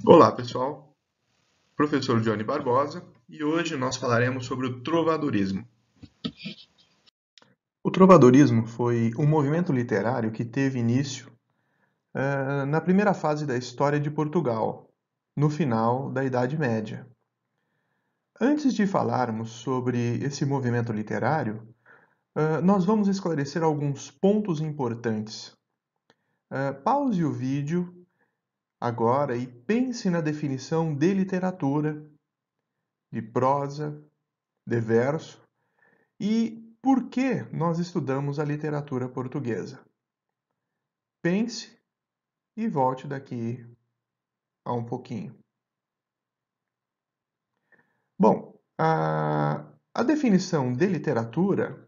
Olá, pessoal. Professor Johnny Barbosa e hoje nós falaremos sobre o trovadorismo. O trovadorismo foi um movimento literário que teve início na primeira fase da história de Portugal, no final da Idade Média. Antes de falarmos sobre esse movimento literário, nós vamos esclarecer alguns pontos importantes. Pause o vídeo agora e pense na definição de literatura, de prosa, de verso e por que nós estudamos a literatura portuguesa. Pense e volte daqui a um pouquinho. Bom, a definição de literatura,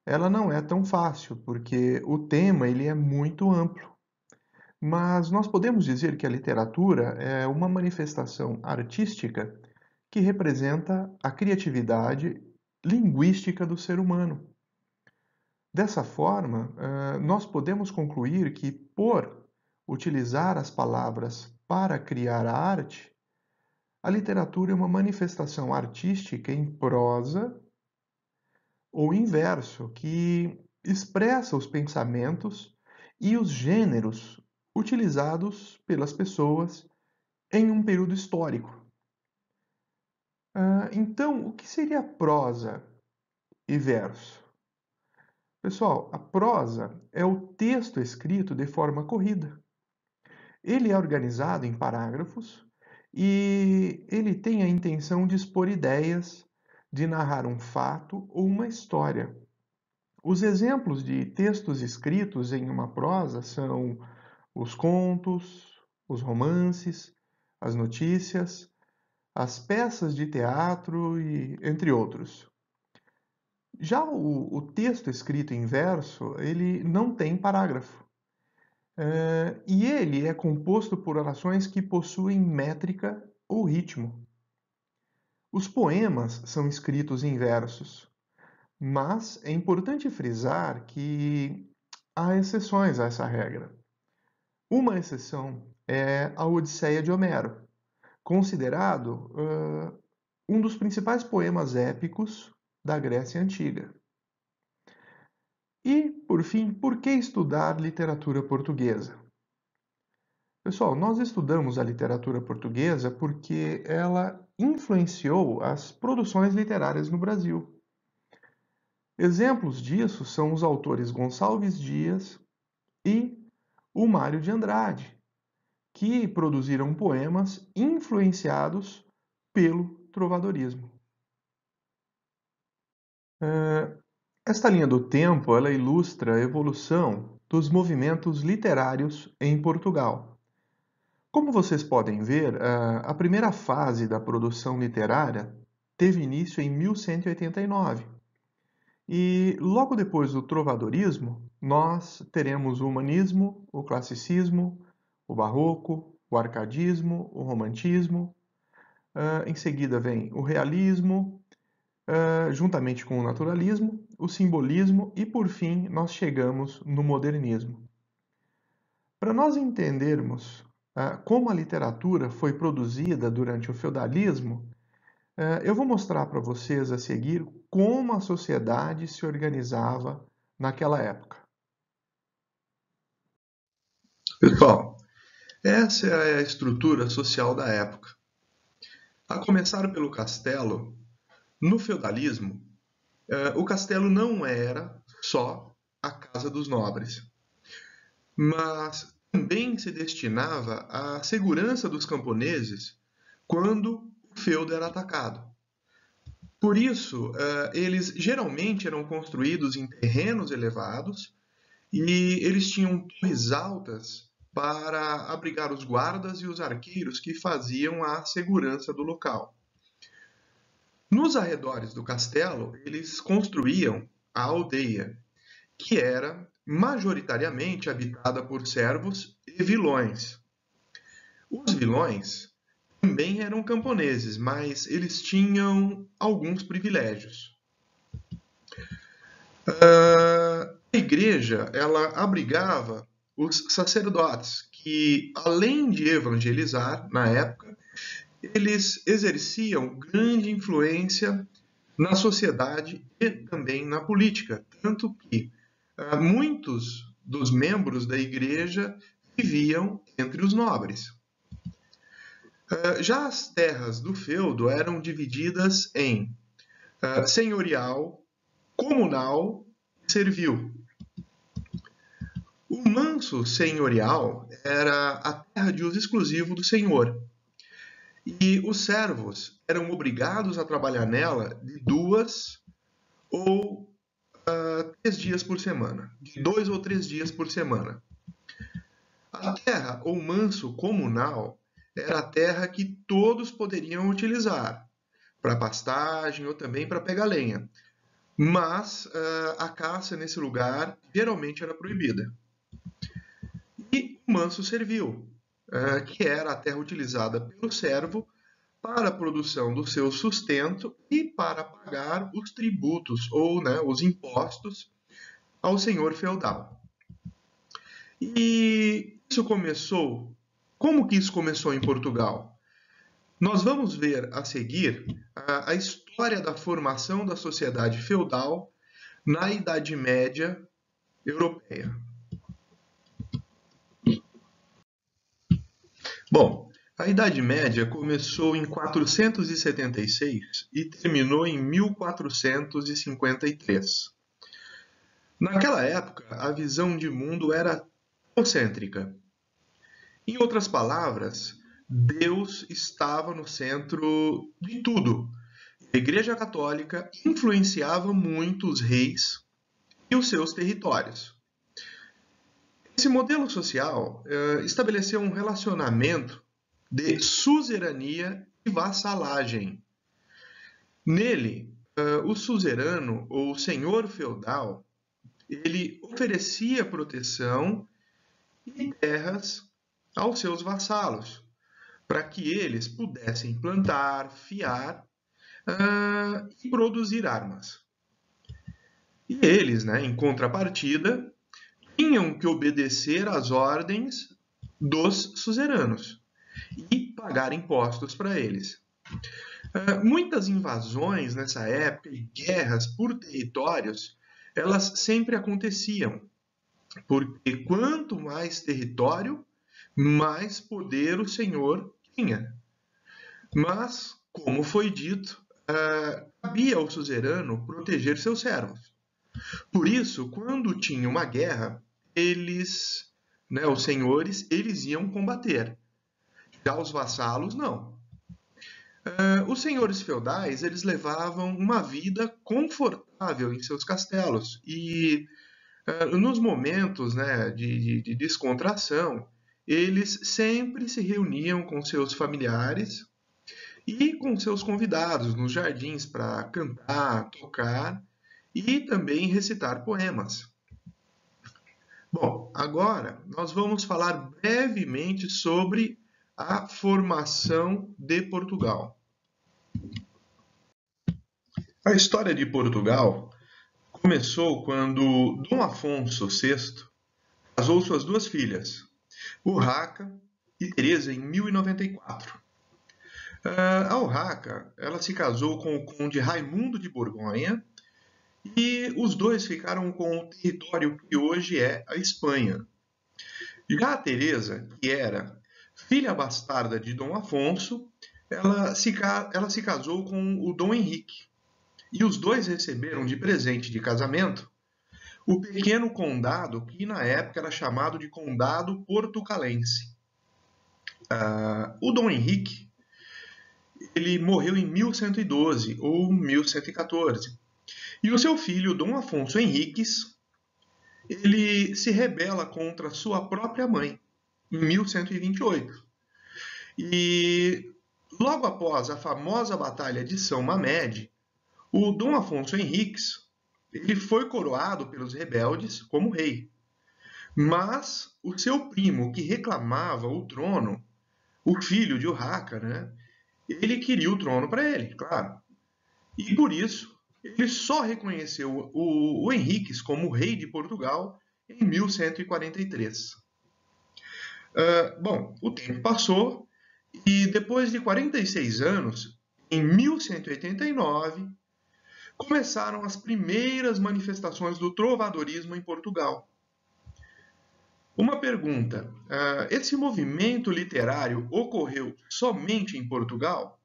ela não é tão fácil, porque o tema ele é muito amplo. Mas nós podemos dizer que a literatura é uma manifestação artística que representa a criatividade linguística do ser humano. Dessa forma, nós podemos concluir que, por utilizar as palavras para criar a arte, a literatura é uma manifestação artística em prosa ou em verso que expressa os pensamentos e os gêneros utilizados pelas pessoas em um período histórico. Então, o que seria prosa e verso? Pessoal, a prosa é o texto escrito de forma corrida. Ele é organizado em parágrafos e ele tem a intenção de expor ideias, de narrar um fato ou uma história. Os exemplos de textos escritos em uma prosa são os contos, os romances, as notícias, as peças de teatro e entre outros. Já o texto escrito em verso, ele não tem parágrafo. E ele é composto por orações que possuem métrica ou ritmo. Os poemas são escritos em versos, mas é importante frisar que há exceções a essa regra. Uma exceção é a Odisseia de Homero, considerado um dos principais poemas épicos da Grécia Antiga. E, por fim, por que estudar literatura portuguesa? Pessoal, nós estudamos a literatura portuguesa porque ela influenciou as produções literárias no Brasil. Exemplos disso são os autores Gonçalves Dias e o Mário de Andrade, que produziram poemas influenciados pelo trovadorismo. Esta linha do tempo ela ilustra a evolução dos movimentos literários em Portugal. Como vocês podem ver, a primeira fase da produção literária teve início em 1189. E logo depois do trovadorismo, nós teremos o humanismo, o classicismo, o barroco, o arcadismo, o romantismo. Em seguida vem o realismo, juntamente com o naturalismo, o simbolismo e, por fim, nós chegamos no modernismo. Para nós entendermos como a literatura foi produzida durante o feudalismo, eu vou mostrar para vocês a seguir como a sociedade se organizava naquela época. Pessoal, essa é a estrutura social da época. A começar pelo castelo, no feudalismo, o castelo não era só a casa dos nobres, mas também se destinava à segurança dos camponeses quando o feudo era atacado. Por isso, eles geralmente eram construídos em terrenos elevados e eles tinham torres altas para abrigar os guardas e os arqueiros que faziam a segurança do local. Nos arredores do castelo, eles construíam a aldeia, que era majoritariamente habitada por servos e vilões. Os vilões também eram camponeses, mas eles tinham alguns privilégios. A igreja ela abrigava os sacerdotes, que, além de evangelizar, na época, eles exerciam grande influência na sociedade e também na política, tanto que muitos dos membros da igreja viviam entre os nobres. Já as terras do feudo eram divididas em senhorial, comunal e servil. O manso senhorial era a terra de uso exclusivo do senhor, e os servos eram obrigados a trabalhar nela de 2 ou 3 dias por semana, de 2 ou 3 dias por semana. A terra ou manso comunal era a terra que todos poderiam utilizar para pastagem ou também para pegar lenha, mas a caça nesse lugar geralmente era proibida. E o manso servil, que era a terra utilizada pelo servo para a produção do seu sustento e para pagar os tributos ou os impostos ao senhor feudal. E isso começou. Como que isso começou em Portugal? Nós vamos ver a seguir a história da formação da sociedade feudal na Idade Média Europeia. Bom, a Idade Média começou em 476 e terminou em 1453. Naquela época, a visão de mundo era teocêntrica. Em outras palavras, Deus estava no centro de tudo. A Igreja Católica influenciava muito os reis e os seus territórios. Esse modelo social estabeleceu um relacionamento de suzerania e vassalagem. Nele, o suzerano ou senhor feudal, ele oferecia proteção e terras aos seus vassalos, para que eles pudessem plantar, fiar e produzir armas. E eles, em contrapartida, tinham que obedecer às ordens dos suzeranos e pagar impostos para eles. Muitas invasões nessa época e guerras por territórios, elas sempre aconteciam, porque quanto mais território, mais poder o senhor tinha. Mas, como foi dito, cabia ao suzerano proteger seus servos. Por isso, quando tinha uma guerra, eles, os senhores, eles iam combater. Já os vassalos, não. Os senhores feudais, eles levavam uma vida confortável em seus castelos e nos momentos de descontração, eles sempre se reuniam com seus familiares e com seus convidados nos jardins para cantar, tocar e também recitar poemas. Bom, agora nós vamos falar brevemente sobre a formação de Portugal. A história de Portugal começou quando Dom Afonso VI casou suas 2 filhas, Urraca e Teresa, em 1094. A Urraca, ela se casou com o conde Raimundo de Borgonha e os dois ficaram com o território que hoje é a Espanha. Já a Teresa, que era filha bastarda de Dom Afonso, ela se casou com o Dom Henrique. E os dois receberam de presente de casamento o pequeno condado que na época era chamado de Condado Portucalense. O Dom Henrique, ele morreu em 1112 ou 1114. E o seu filho, Dom Afonso Henriques, ele se rebela contra sua própria mãe, em 1128. E logo após a famosa Batalha de São Mamede, o Dom Afonso Henriques, ele foi coroado pelos rebeldes como rei. Mas o seu primo, que reclamava o trono, o filho de Urraca, ele queria o trono para ele, claro. E por isso, ele só reconheceu o Henriques como rei de Portugal em 1143. Bom, o tempo passou e depois de 46 anos, em 1189, começaram as primeiras manifestações do trovadorismo em Portugal. Uma pergunta: esse movimento literário ocorreu somente em Portugal?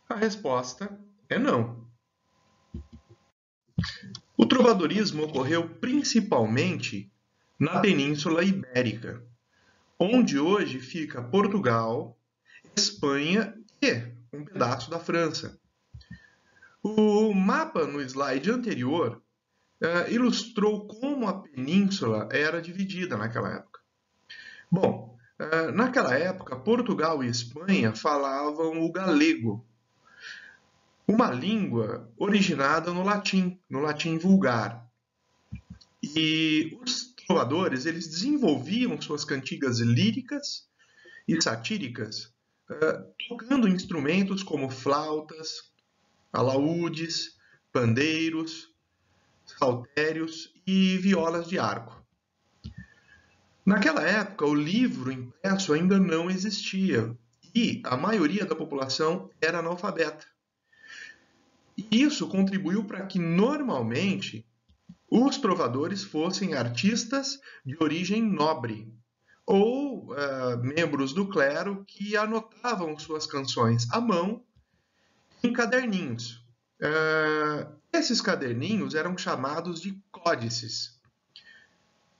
A resposta é não. O trovadorismo ocorreu principalmente na Península Ibérica, onde hoje fica Portugal, Espanha e um pedaço da França. O mapa no slide anterior ilustrou como a península era dividida naquela época. Bom, naquela época, Portugal e Espanha falavam o galego, uma língua originada no latim vulgar. E os trovadores, eles desenvolviam suas cantigas líricas e satíricas, tocando instrumentos como flautas, alaúdes, pandeiros, saltérios e violas de arco. Naquela época, o livro impresso ainda não existia e a maioria da população era analfabeta. E isso contribuiu para que, normalmente, os trovadores fossem artistas de origem nobre ou membros do clero que anotavam suas canções à mão em caderninhos. Esses caderninhos eram chamados de códices.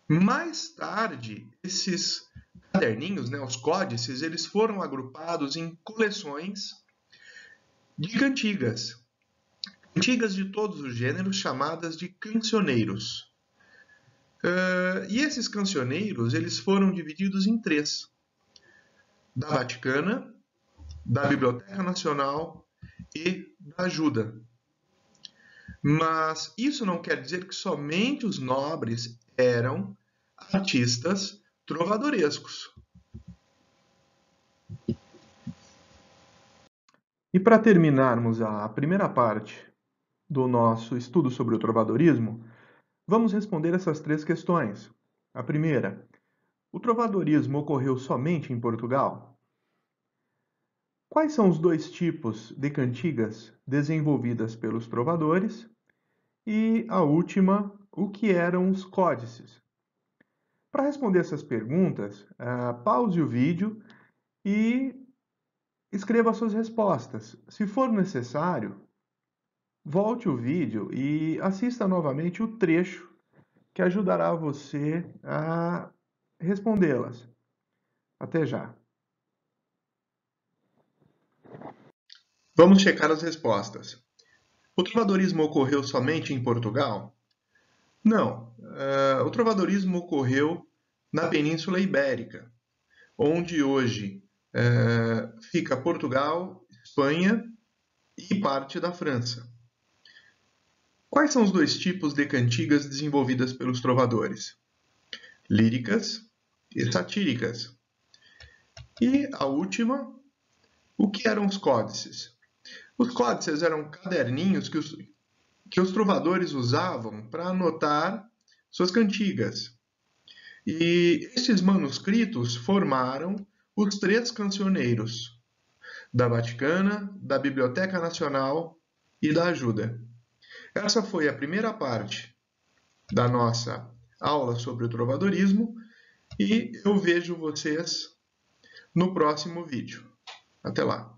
Mais tarde, esses caderninhos, os códices, eles foram agrupados em coleções de cantigas. Cantigas de todos os gêneros, chamadas de cancioneiros. E esses cancioneiros, eles foram divididos em três: da Vaticana, da Biblioteca Nacional e da Ajuda. Mas isso não quer dizer que somente os nobres eram artistas trovadorescos. E para terminarmos a primeira parte do nosso estudo sobre o trovadorismo, vamos responder essas três questões. A primeira: o trovadorismo ocorreu somente em Portugal? Quais são os dois tipos de cantigas desenvolvidas pelos trovadores? E a última: o que eram os códices? Para responder essas perguntas, pause o vídeo e escreva suas respostas. Se for necessário, volte o vídeo e assista novamente o trecho que ajudará você a respondê-las. Até já. Vamos checar as respostas. O trovadorismo ocorreu somente em Portugal? Não. O trovadorismo ocorreu na Península Ibérica, onde hoje fica Portugal, Espanha e parte da França. Quais são os dois tipos de cantigas desenvolvidas pelos trovadores? Líricas e satíricas. E a última, o que eram os códices? Os códices eram caderninhos que os trovadores usavam para anotar suas cantigas. E estes manuscritos formaram os três cancioneiros, da Vaticana, da Biblioteca Nacional e da Ajuda. Essa foi a primeira parte da nossa aula sobre o trovadorismo e eu vejo vocês no próximo vídeo. Até lá!